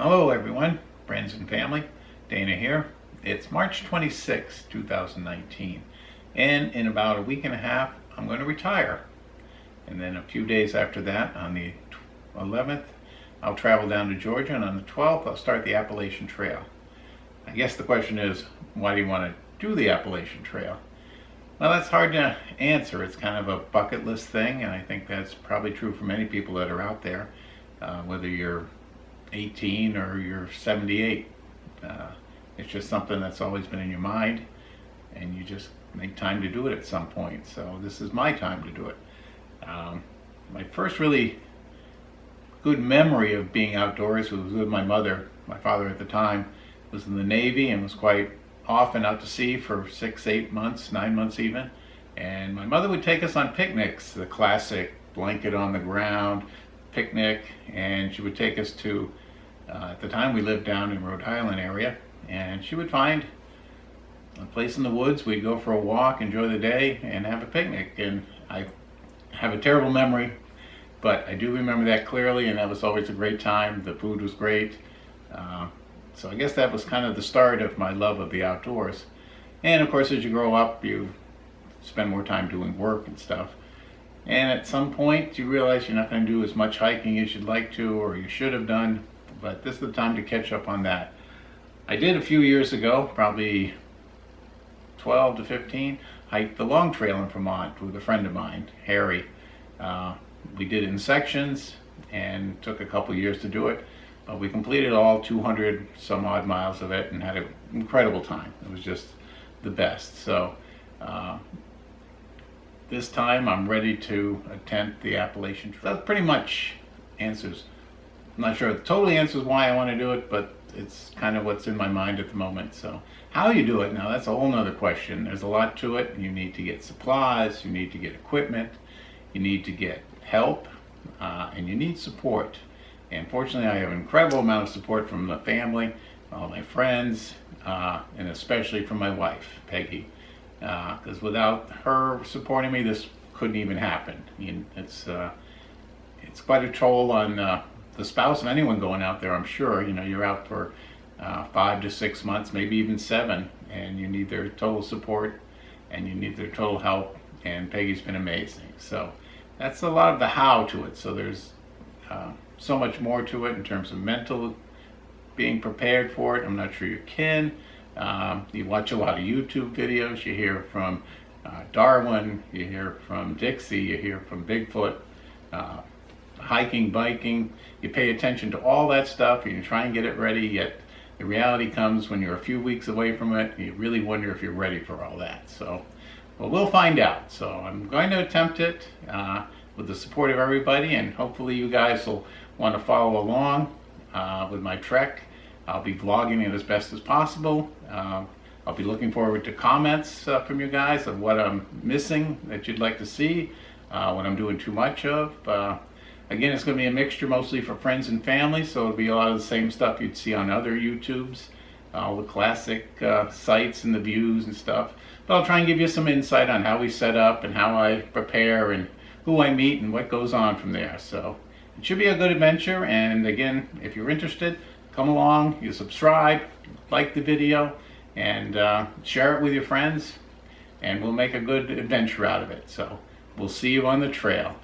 Hello everyone, friends and family. Dana here. It's March 26, 2019, and in about a week and a half I'm going to retire. And then a few days after that, on the 11th, I'll travel down to Georgia, and on the 12th I'll start the Appalachian Trail. I guess the question is, why do you want to do the Appalachian Trail? Well, that's hard to answer. It's kind of a bucket list thing, and I think that's probably true for many people that are out there, whether you're 18 or you're 78. It's just something that's always been in your mind, and you just make time to do it at some point. So this is my time to do it. My first really good memory of being outdoors was with my mother. My father at the time was in the Navy and was quite often out to sea for 6, 8 months, 9 months even. And my mother would take us on picnics, the classic blanket on the ground picnic, and she would take us to, at the time we lived down in Rhode Island area, and she would find a place in the woods. We'd go for a walk, enjoy the day, and have a picnic. And I have a terrible memory, but I do remember that clearly, and that was always a great time. The food was great. So I guess that was kind of the start of my love of the outdoors. And of course, as you grow up, you spend more time doing work and stuff. And at some point, you realize you're not going to do as much hiking as you'd like to, or you should have done, but this is the time to catch up on that. I did a few years ago, probably 12 to 15, hiked the Long Trail in Vermont with a friend of mine, Harry. We did it in sections and took a couple years to do it. But we completed all 200 some odd miles of it and had an incredible time. It was just the best. So this time I'm ready to attempt the Appalachian Trail. That pretty much answers, I'm not sure it totally answers why I want to do it, but it's kind of what's in my mind at the moment. So how you do it now, that's a whole nother question. There's a lot to it. You need to get supplies, you need to get equipment, you need to get help, and you need support. And fortunately, I have an incredible amount of support from the family, all my friends, and especially from my wife, Peggy. Because without her supporting me, this couldn't even happen. I mean, it's quite a toll on the spouse of anyone going out there, I'm sure. You know, you're out for 5 to 6 months, maybe even 7, and you need their total support, and you need their total help, and Peggy's been amazing. So that's a lot of the how to it. So there's so much more to it in terms of mental being prepared for it. I'm not sure you can. You watch a lot of YouTube videos. You hear from Darwin, you hear from Dixie, you hear from Bigfoot, hiking, biking. You pay attention to all that stuff and you try and get it ready, yet the reality comes when you're a few weeks away from it, and you really wonder if you're ready for all that. So, well, we'll find out. So I'm going to attempt it with the support of everybody, and hopefully you guys will want to follow along with my trek. I'll be vlogging it as best as possible. I'll be looking forward to comments from you guys of what I'm missing that you'd like to see, what I'm doing too much of. Again, it's going to be a mixture mostly for friends and family, so it'll be a lot of the same stuff you'd see on other YouTubes, all the classic sites and the views and stuff. But I'll try and give you some insight on how we set up and how I prepare and who I meet and what goes on from there. So it should be a good adventure, and again, if you're interested, come along, you subscribe, like the video, and share it with your friends, and we'll make a good adventure out of it. So we'll see you on the trail.